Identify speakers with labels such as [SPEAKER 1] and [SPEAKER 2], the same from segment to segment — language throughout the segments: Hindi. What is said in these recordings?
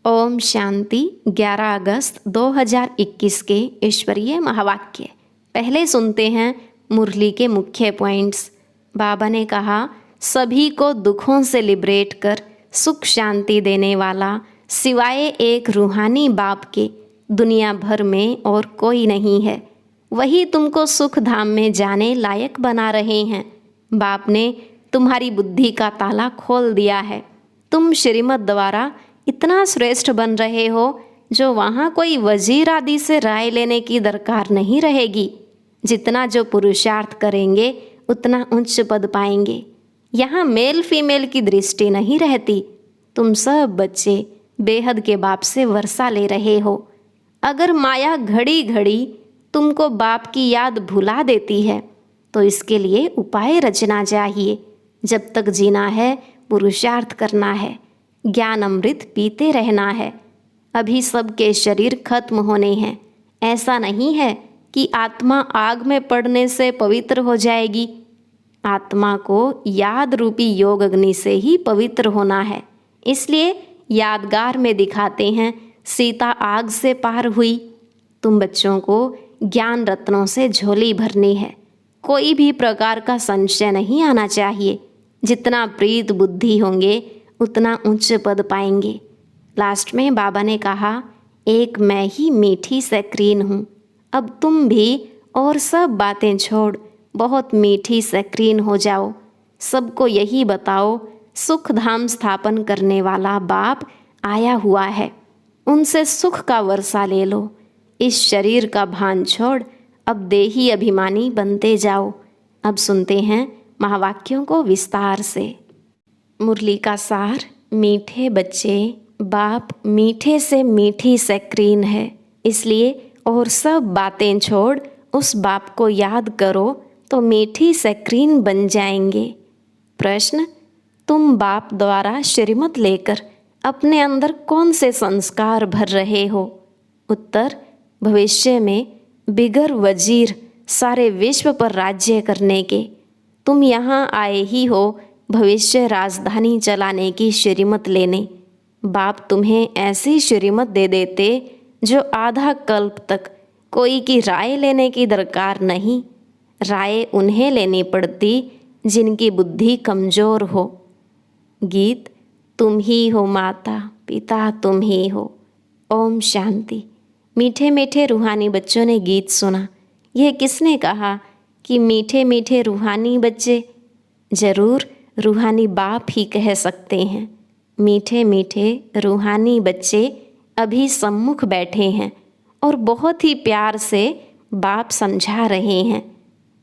[SPEAKER 1] ओम शांति। 11 अगस्त 2021 के ईश्वरीय महावाक्य। पहले सुनते हैं मुरली के मुख्य पॉइंट्स। बाबा ने कहा, सभी को दुखों से लिबरेट कर सुख शांति देने वाला सिवाय एक रूहानी बाप के दुनिया भर में और कोई नहीं है। वही तुमको सुख धाम में जाने लायक बना रहे हैं। बाप ने तुम्हारी बुद्धि का ताला खोल दिया है। तुम श्रीमत द्वारा इतना श्रेष्ठ बन रहे हो जो वहाँ कोई वजीर आदि से राय लेने की दरकार नहीं रहेगी। जितना जो पुरुषार्थ करेंगे उतना उच्च पद पाएंगे। यहाँ मेल फीमेल की दृष्टि नहीं रहती। तुम सब बच्चे बेहद के बाप से वर्षा ले रहे हो। अगर माया घड़ी घड़ी तुमको बाप की याद भुला देती है तो इसके लिए उपाय रचना चाहिए। जब तक जीना है पुरुषार्थ करना है, ज्ञान अमृत पीते रहना है। अभी सबके शरीर खत्म होने हैं। ऐसा नहीं है कि आत्मा आग में पड़ने से पवित्र हो जाएगी। आत्मा को याद रूपी योग अग्नि से ही पवित्र होना है। इसलिए यादगार में दिखाते हैं सीता आग से पार हुई। तुम बच्चों को ज्ञान रत्नों से झोली भरनी है। कोई भी प्रकार का संशय नहीं आना चाहिए। जितना प्रीत बुद्धि होंगे उतना उच्च पद पाएंगे। लास्ट में बाबा ने कहा, एक मैं ही मीठी सक्रीन हूँ। अब तुम भी और सब बातें छोड़ बहुत मीठी सक्रीन हो जाओ। सबको यही बताओ, सुख धाम स्थापन करने वाला बाप आया हुआ है। उनसे सुख का वर्षा ले लो। इस शरीर का भान छोड़ अब देही अभिमानी बनते जाओ। अब सुनते हैं महावाक्यों को विस्तार से। मुरली का सार। मीठे बच्चे, बाप मीठे से मीठी सक्रीन है। इसलिए और सब बातें छोड़ उस बाप को याद करो तो मीठी सक्रीन बन जाएंगे। प्रश्न, तुम बाप द्वारा श्रीमत लेकर अपने अंदर कौन से संस्कार भर रहे हो? उत्तर, भविष्य में बिगर वजीर सारे विश्व पर राज्य करने के। तुम यहाँ आए ही हो भविष्य राजधानी चलाने की श्रीमत लेने। बाप तुम्हें ऐसी श्रीमत दे देते जो आधा कल्प तक कोई की राय लेने की दरकार नहीं। राय उन्हें लेनी पड़ती जिनकी बुद्धि कमज़ोर हो। गीत, तुम ही हो माता पिता तुम ही हो। ओम शांति। मीठे मीठे रूहानी बच्चों ने गीत सुना। यह किसने कहा कि मीठे मीठे रूहानी बच्चे? ज़रूर रूहानी बाप ही कह सकते हैं। मीठे मीठे रूहानी बच्चे अभी सम्मुख बैठे हैं और बहुत ही प्यार से बाप समझा रहे हैं।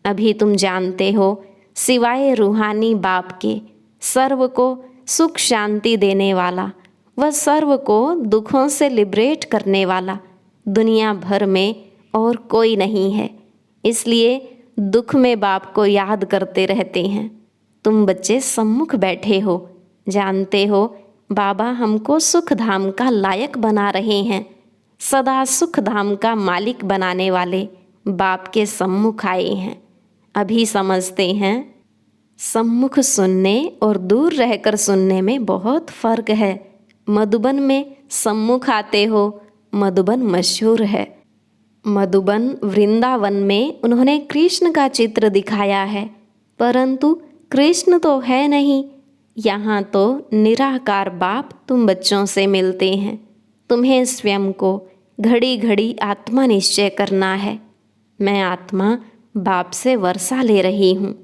[SPEAKER 1] अभी तुम जानते हो सिवाय रूहानी बाप के सर्व को सुख शांति देने वाला व सर्व को दुखों से लिबरेट करने वाला दुनिया भर में और कोई नहीं है। इसलिए दुख में बाप को याद करते रहते हैं। तुम बच्चे सम्मुख बैठे हो, जानते हो बाबा हमको सुख धाम का लायक बना रहे हैं। सदा सुख धाम का मालिक बनाने वाले बाप के सम्मुख आए हैं। अभी समझते हैं सम्मुख सुनने और दूर रहकर सुनने में बहुत फ़र्क है। मधुबन में सम्मुख आते हो, मधुबन मशहूर है। मधुबन वृंदावन में उन्होंने कृष्ण का चित्र दिखाया है, परंतु कृष्ण तो है नहीं। यहाँ तो निराकार बाप तुम बच्चों से मिलते हैं। तुम्हें स्वयं को घड़ी घड़ी आत्मा निश्चय करना है। मैं आत्मा बाप से वर्षा ले रही हूँ।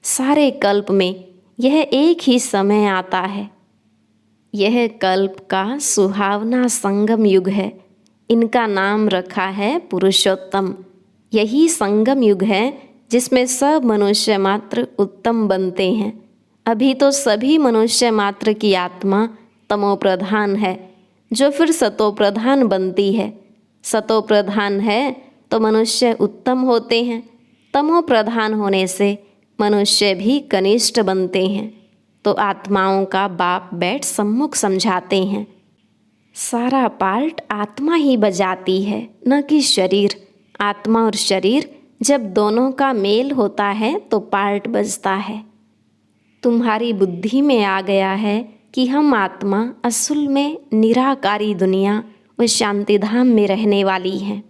[SPEAKER 1] सारे कल्प में यह एक ही समय आता है। यह कल्प का सुहावना संगम युग है। इनका नाम रखा है पुरुषोत्तम। यही संगम युग है जिसमें सब मनुष्य मात्र उत्तम बनते हैं। अभी तो सभी मनुष्य मात्र की आत्मा तमो प्रधान है, जो फिर सतो प्रधान बनती है। सतो प्रधान है तो मनुष्य उत्तम होते हैं। तमो प्रधान होने से मनुष्य भी कनिष्ठ बनते हैं। तो आत्माओं का बाप बैठ सम्मुख समझाते हैं। सारा पार्ट आत्मा ही बजाती है, न कि शरीर। आत्मा और शरीर जब दोनों का मेल होता है तो पार्ट बजता है। तुम्हारी बुद्धि में आ गया है कि हम आत्मा असल में निराकारी दुनिया व शांतिधाम में रहने वाली हैं।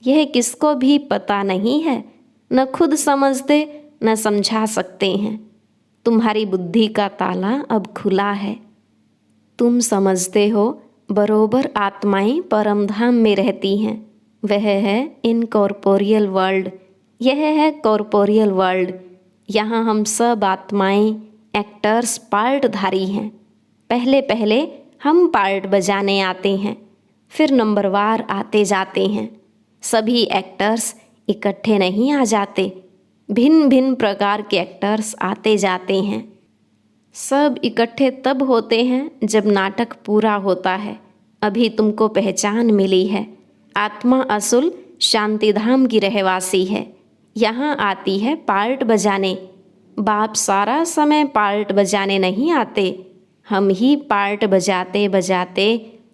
[SPEAKER 1] यह किसको भी पता नहीं है, न खुद समझते न समझा सकते हैं। तुम्हारी बुद्धि का ताला अब खुला है। तुम समझते हो बरोबर आत्माएं परम धाम में रहती हैं। वह है इनकॉर्पोरियल वर्ल्ड, यह है कॉर्पोरियल वर्ल्ड। यहाँ हम सब आत्माएं एक्टर्स पार्टधारी हैं। पहले पहले हम पार्ट बजाने आते हैं, फिर नंबरवार आते जाते हैं। सभी एक्टर्स इकट्ठे नहीं आ जाते, भिन्न भिन्न प्रकार के एक्टर्स आते जाते हैं। सब इकट्ठे तब होते हैं जब नाटक पूरा होता है। अभी तुमको पहचान मिली है। आत्मा असुल शांतिधाम की रहवासी है। यहाँ आती है पार्ट बजाने। बाप सारा समय पार्ट बजाने नहीं आते। हम ही पार्ट बजाते बजाते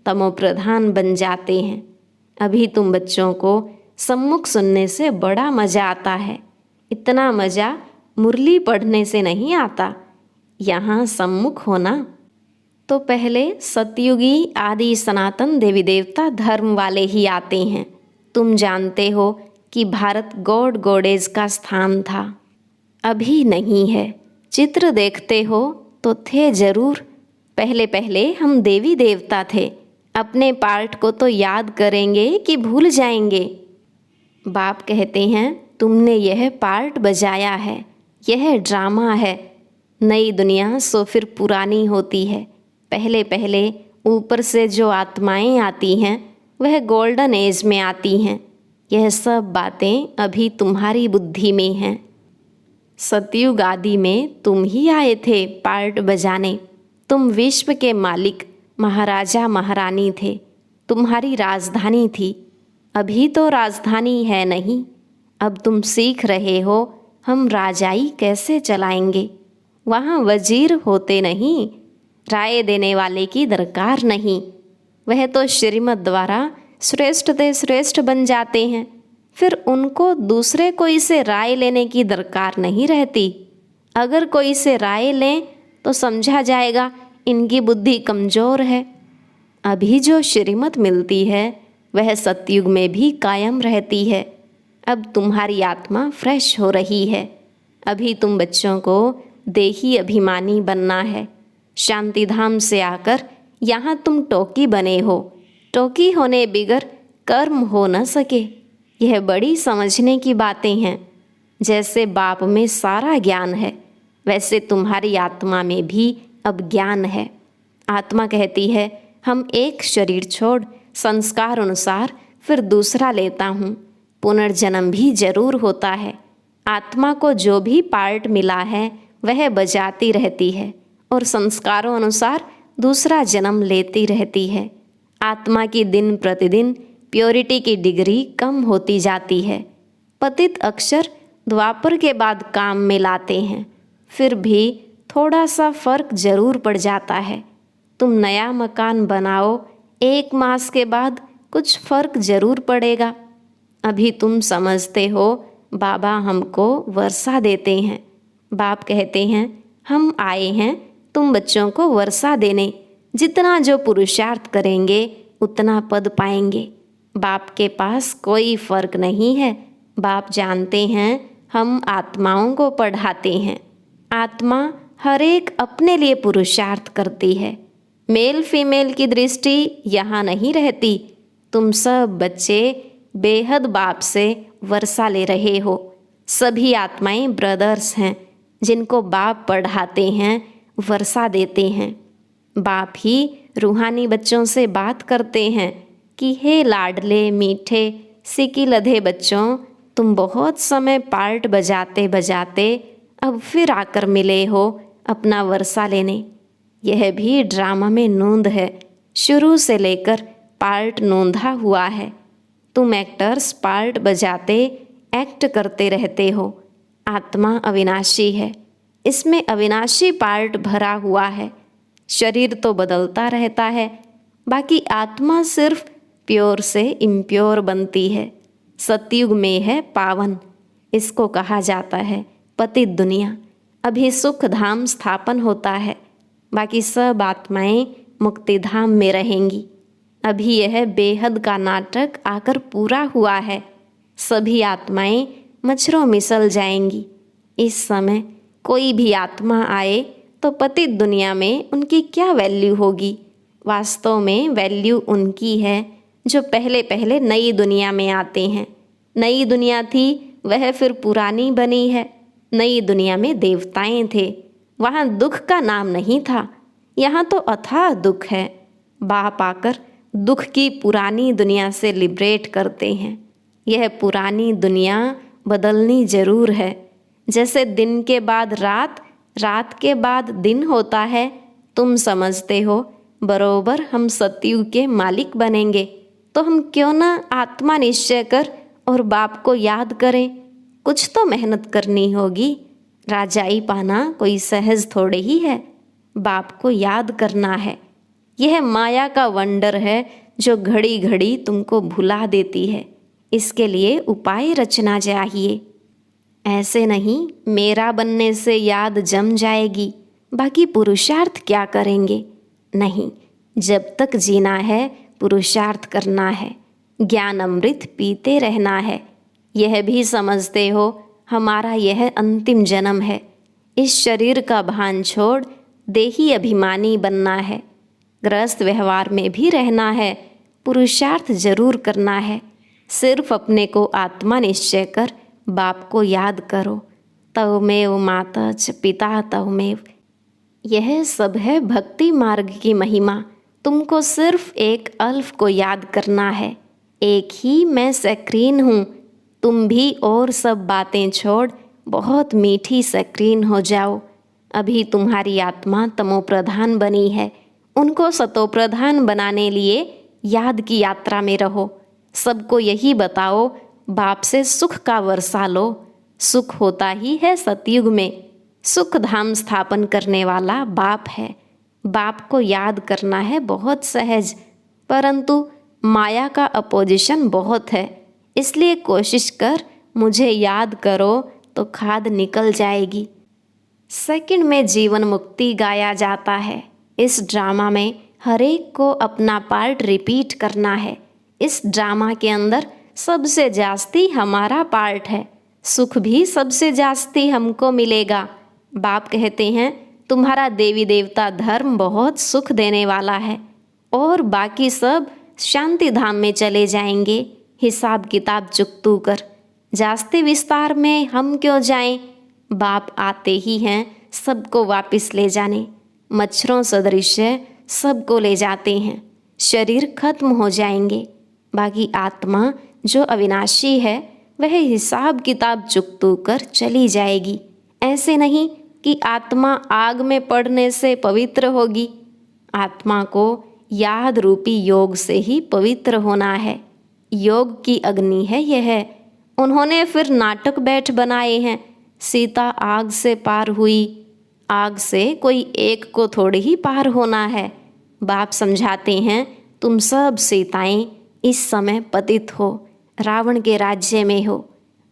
[SPEAKER 1] तमोप्रधान बन जाते हैं। अभी तुम बच्चों को सम्मुख सुनने से बड़ा मज़ा आता है। इतना मज़ा मुरली पढ़ने से नहीं आता। यहाँ सम्मुख होना तो पहले सतयुगी आदि सनातन देवी देवता धर्म वाले ही आते हैं। तुम जानते हो कि भारत गॉड गॉडेज का स्थान था, अभी नहीं है। चित्र देखते हो तो थे जरूर। पहले पहले हम देवी देवता थे। अपने पार्ट को तो याद करेंगे कि भूल जाएंगे। बाप कहते हैं तुमने यह पार्ट बजाया है, यह ड्रामा है। नई दुनिया सो फिर पुरानी होती है। पहले पहले ऊपर से जो आत्माएं आती हैं वह गोल्डन एज में आती हैं। यह सब बातें अभी तुम्हारी बुद्धि में हैं। सतयुग आदि में तुम ही आए थे पार्ट बजाने। तुम विश्व के मालिक महाराजा महारानी थे। तुम्हारी राजधानी थी। अभी तो राजधानी है नहीं। अब तुम सीख रहे हो हम राजाई कैसे चलाएंगे। वहाँ वजीर होते नहीं, राय देने वाले की दरकार नहीं। वह तो श्रीमत द्वारा श्रेष्ठ ते श्रेष्ठ बन जाते हैं। फिर उनको दूसरे कोई से राय लेने की दरकार नहीं रहती। अगर कोई से राय लें तो समझा जाएगा इनकी बुद्धि कमज़ोर है। अभी जो श्रीमत मिलती है वह सतयुग में भी कायम रहती है। अब तुम्हारी आत्मा फ्रेश हो रही है। अभी तुम बच्चों को देही अभिमानी बनना है। शांतिधाम से आकर यहाँ तुम टोकी बने हो। टोकी होने बिगर कर्म हो न सके। यह बड़ी समझने की बातें हैं। जैसे बाप में सारा ज्ञान है वैसे तुम्हारी आत्मा में भी अब ज्ञान है। आत्मा कहती है हम एक शरीर छोड़ संस्कार अनुसार फिर दूसरा लेता हूँ। पुनर्जन्म भी जरूर होता है। आत्मा को जो भी पार्ट मिला है वह बजाती रहती है और संस्कारों अनुसार दूसरा जन्म लेती रहती है। आत्मा की दिन प्रतिदिन प्योरिटी की डिग्री कम होती जाती है। पतित अक्षर द्वापर के बाद काम में लाते हैं, फिर भी थोड़ा सा फर्क जरूर पड़ जाता है। तुम नया मकान बनाओ, 1 मास के बाद कुछ फर्क जरूर पड़ेगा। अभी तुम समझते हो बाबा हमको वर्षा देते हैं। बाप कहते हैं हम आए हैं तुम बच्चों को वर्षा देने। जितना जो पुरुषार्थ करेंगे उतना पद पाएंगे। बाप के पास कोई फर्क नहीं है। बाप जानते हैं हम आत्माओं को पढ़ाते हैं। आत्मा हर एक अपने लिए पुरुषार्थ करती है। मेल फीमेल की दृष्टि यहाँ नहीं रहती। तुम सब बच्चे बेहद बाप से वर्षा ले रहे हो। सभी आत्माएं ब्रदर्स हैं जिनको बाप पढ़ाते हैं, वर्षा देते हैं। बाप ही रूहानी बच्चों से बात करते हैं कि हे लाडले मीठे सिकी लधे बच्चों, तुम बहुत समय पार्ट बजाते बजाते अब फिर आकर मिले हो अपना वर्षा लेने। यह भी ड्रामा में नोंद है। शुरू से लेकर पार्ट नोंधा हुआ है। तुम एक्टर्स पार्ट बजाते एक्ट करते रहते हो। आत्मा अविनाशी है, इसमें अविनाशी पार्ट भरा हुआ है। शरीर तो बदलता रहता है, बाकी आत्मा सिर्फ प्योर से इम्प्योर बनती है। सतयुग में है पावन, इसको कहा जाता है पतित दुनिया। अभी सुख धाम स्थापन होता है। बाकी सब आत्माएं मुक्ति धाम में रहेंगी। अभी यह बेहद का नाटक आकर पूरा हुआ है। सभी आत्माएं मच्छरों मिसल जाएंगी। इस समय कोई भी आत्मा आए तो पतित दुनिया में उनकी क्या वैल्यू होगी? वास्तव में वैल्यू उनकी है जो पहले पहले नई दुनिया में आते हैं। नई दुनिया थी वह फिर पुरानी बनी है। नई दुनिया में देवताएं थे, वहाँ दुख का नाम नहीं था। यहाँ तो अथाह दुख है। बाप आकर दुख की पुरानी दुनिया से लिबरेट करते हैं। यह पुरानी दुनिया बदलनी जरूर है। जैसे दिन के बाद रात, रात के बाद दिन होता है। तुम समझते हो बरोबर हम सतयुग के मालिक बनेंगे, तो हम क्यों ना आत्मा निश्चय कर और बाप को याद करें। कुछ तो मेहनत करनी होगी। राजाई पाना कोई सहज थोड़े ही है। बाप को याद करना है। यह माया का वंडर है जो घड़ी घड़ी तुमको भुला देती है। इसके लिए उपाय रचना चाहिए। ऐसे नहीं मेरा बनने से याद जम जाएगी, बाकी पुरुषार्थ क्या करेंगे? नहीं, जब तक जीना है पुरुषार्थ करना है, ज्ञान अमृत पीते रहना है। यह भी समझते हो हमारा यह अंतिम जन्म है। इस शरीर का भान छोड़ देही अभिमानी बनना है। गृहस्थ व्यवहार में भी रहना है। पुरुषार्थ जरूर करना है। सिर्फ अपने को आत्मा निश्चय कर बाप को याद करो। तवमेव माता च पिता तवमेव। यह सब है भक्ति मार्ग की महिमा। तुमको सिर्फ एक अल्फ को याद करना है। एक ही मैं सक्रीन हूँ। तुम भी और सब बातें छोड़ बहुत मीठी सक्रीन हो जाओ। अभी तुम्हारी आत्मा तमोप्रधान बनी है। उनको सतोप्रधान बनाने लिए याद की यात्रा में रहो। सबको यही बताओ बाप से सुख का वर्षा लो। सुख होता ही है सतयुग में। सुख धाम स्थापन करने वाला बाप है। बाप को याद करना है बहुत सहज, परंतु माया का अपोजिशन बहुत है। इसलिए कोशिश कर मुझे याद करो तो खाद निकल जाएगी। सेकंड में जीवन मुक्ति गाया जाता है। इस ड्रामा में हर एक को अपना पार्ट रिपीट करना है। इस ड्रामा के अंदर सबसे जास्ती हमारा पार्ट है। सुख भी सबसे जास्ती हमको मिलेगा। बाप कहते हैं तुम्हारा देवी देवता धर्म बहुत सुख देने वाला है और बाकी सब शांति धाम में चले जाएंगे। हिसाब किताब चुकतू कर। जास्ती विस्तार में हम क्यों जाएं? बाप आते ही हैं सबको वापस ले जाने। मच्छरों सदृश सबको ले जाते हैं। शरीर खत्म हो जाएंगे। बाकी आत्मा जो अविनाशी है वह हिसाब किताब चुकतू कर चली जाएगी। ऐसे नहीं कि आत्मा आग में पड़ने से पवित्र होगी। आत्मा को याद रूपी योग से ही पवित्र होना है। योग की अग्नि है यह। उन्होंने फिर नाटक बैठ बनाए हैं। सीता आग से पार हुई। आग से कोई एक को थोड़ी ही पार होना है। बाप समझाते हैं तुम सब सीताएं इस समय पतित हो, रावण के राज्य में हो।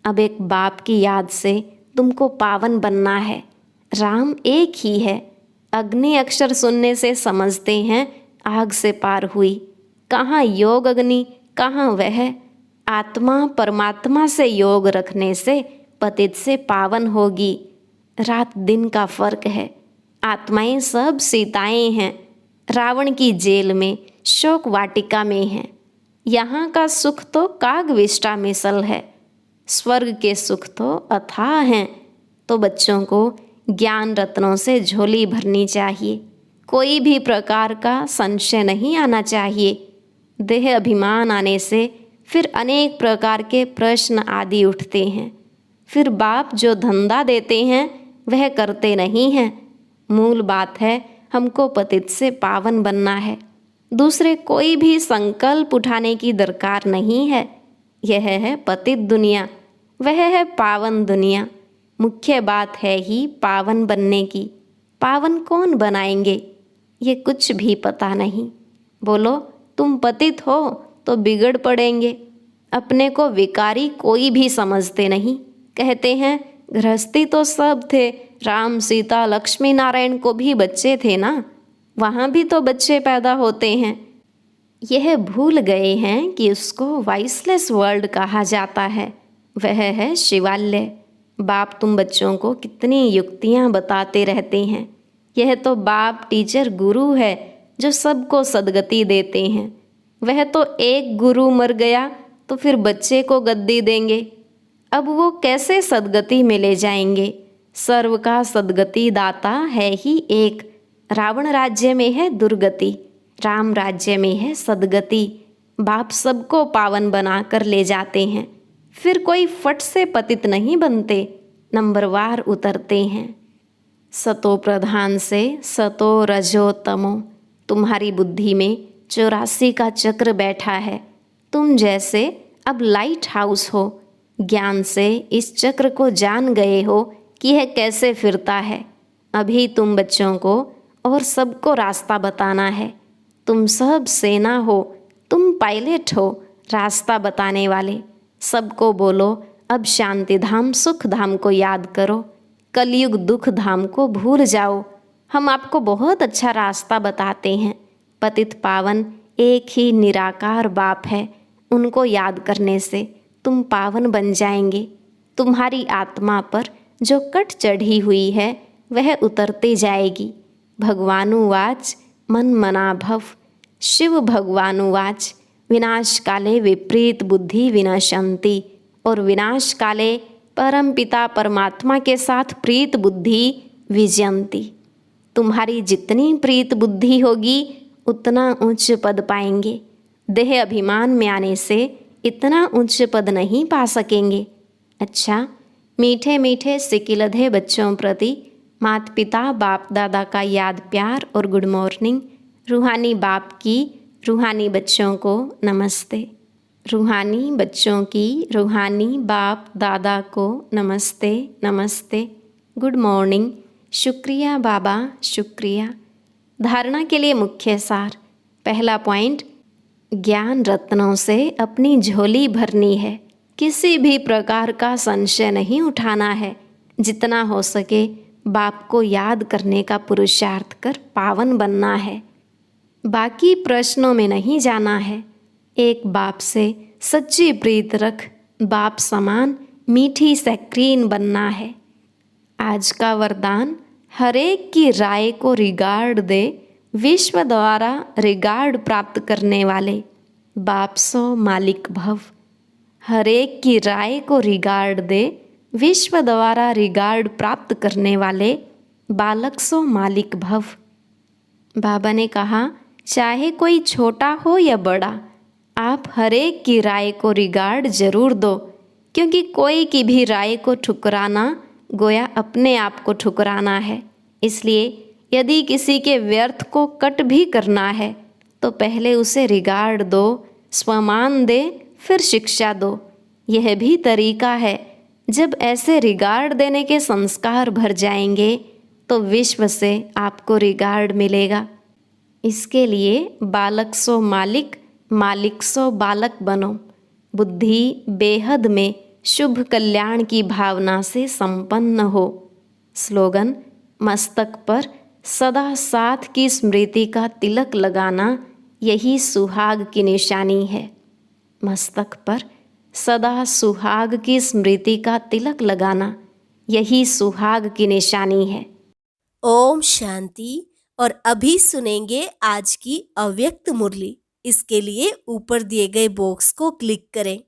[SPEAKER 1] अब एक बाप की याद से तुमको पावन बनना है। राम एक ही है। अग्नि अक्षर सुनने से समझते हैं आग से पार हुई। कहाँ योग अग्नि, कहाँ वह? आत्मा परमात्मा से योग रखने से पतित से पावन होगी। रात दिन का फर्क है। आत्माएं सब सीताएं हैं। रावण की जेल में, शोक वाटिका में हैं। यहाँ का सुख तो कागविष्टा मिसल है। स्वर्ग के सुख तो अथाह हैं। तो बच्चों को ज्ञान रत्नों से झोली भरनी चाहिए। कोई भी प्रकार का संशय नहीं आना चाहिए। देह अभिमान आने से फिर अनेक प्रकार के प्रश्न आदि उठते हैं। फिर बाप जो धंधा देते हैं वह करते नहीं हैं। मूल बात है हमको पतित से पावन बनना है। दूसरे कोई भी संकल्प उठाने की दरकार नहीं है। यह है पतित दुनिया, वह है पावन दुनिया। मुख्य बात है ही पावन बनने की। पावन कौन बनाएंगे ये कुछ भी पता नहीं। बोलो तुम पतित हो तो बिगड़ पड़ेंगे। अपने को विकारी कोई भी समझते नहीं। कहते हैं गृहस्थी तो सब थे, राम सीता लक्ष्मी नारायण को भी बच्चे थे ना। वहाँ भी तो बच्चे पैदा होते हैं। यह भूल गए हैं कि उसको वॉइसलेस वर्ल्ड कहा जाता है, वह है शिवालय। बाप तुम बच्चों को कितनी युक्तियाँ बताते रहते हैं। यह तो बाप टीचर गुरु है जो सबको सद्गति देते हैं। वह तो एक गुरु मर गया तो फिर बच्चे को गद्दी देंगे। अब वो कैसे सद्गति में ले जाएंगे? सर्व का सद्गति दाता है ही एक। रावण राज्य में है दुर्गति, राम राज्य में है सद्गति। बाप सबको पावन बना कर ले जाते हैं, फिर कोई फट से पतित नहीं बनते, नंबरवार उतरते हैं। सतो प्रधान से सतो रजो तमो। तुम्हारी बुद्धि में 84 का चक्र बैठा है। तुम जैसे अब लाइट हाउस हो, ज्ञान से इस चक्र को जान गए हो कि यह कैसे फिरता है। अभी तुम बच्चों को और सबको रास्ता बताना है। तुम सब सेना हो, तुम पायलट हो, रास्ता बताने वाले। सबको बोलो अब शांति धाम सुख धाम को याद करो, कलयुग दुख धाम को भूल जाओ। हम आपको बहुत अच्छा रास्ता बताते हैं। पतित पावन एक ही निराकार बाप है, उनको याद करने से तुम पावन बन जाएंगे। तुम्हारी आत्मा पर जो कट चढ़ी हुई है वह उतरती जाएगी। भगवानुवाच मन मना भव। शिव भगवानुवाच विनाश काले विपरीत बुद्धि विनशंति। और विनाश काले परम पिता परमात्मा के साथ प्रीत बुद्धि विजयंती। तुम्हारी जितनी प्रीत बुद्धि होगी उतना उच्च पद पाएंगे। देह अभिमान में आने से इतना उच्च पद नहीं पा सकेंगे। अच्छा, मीठे मीठे सिकिलधे बच्चों प्रति माता पिता बाप दादा का याद प्यार और गुड मॉर्निंग। रूहानी बाप की रूहानी बच्चों को नमस्ते। रूहानी बच्चों की रूहानी बाप दादा को नमस्ते नमस्ते, गुड मॉर्निंग। शुक्रिया बाबा, शुक्रिया। धारणा के लिए मुख्य सार। पहला पॉइंट, ज्ञान रत्नों से अपनी झोली भरनी है। किसी भी प्रकार का संशय नहीं उठाना है। जितना हो सके बाप को याद करने का पुरुषार्थ कर पावन बनना है। बाकी प्रश्नों में नहीं जाना है। एक बाप से सच्ची प्रीत रख, बाप समान मीठी सक्रीन बनना है। आज का वरदान, हरेक की राय को रिगार्ड दे, विश्व द्वारा रिगार्ड प्राप्त करने वाले बाप सो मालिक भव। हरेक की राय को रिगार्ड दे, विश्व द्वारा रिगार्ड प्राप्त करने वाले बालक सो मालिक भव। बाबा ने कहा, चाहे कोई छोटा हो या बड़ा, आप हरेक की राय को रिगार्ड जरूर दो, क्योंकि कोई की भी राय को ठुकराना गोया अपने आप को ठुकराना है। इसलिए यदि किसी के व्यर्थ को कट भी करना है तो पहले उसे रिगार्ड दो, स्वमान दे, फिर शिक्षा दो। यह भी तरीका है। जब ऐसे रिगार्ड देने के संस्कार भर जाएंगे तो विश्व से आपको रिगार्ड मिलेगा। इसके लिए बालक सो मालिक, मालिक सो बालक बनो। बुद्धि बेहद में शुभ कल्याण की भावना से संपन्न हो। स्लोगन, मस्तक पर सदा साथ की स्मृति का तिलक लगाना यही सुहाग की निशानी है। मस्तक पर सदा सुहाग की स्मृति का तिलक लगाना यही सुहाग की निशानी है।
[SPEAKER 2] ओम शांति। और अभी सुनेंगे आज की अव्यक्त मुरली। इसके लिए ऊपर दिए गए बॉक्स को क्लिक करें।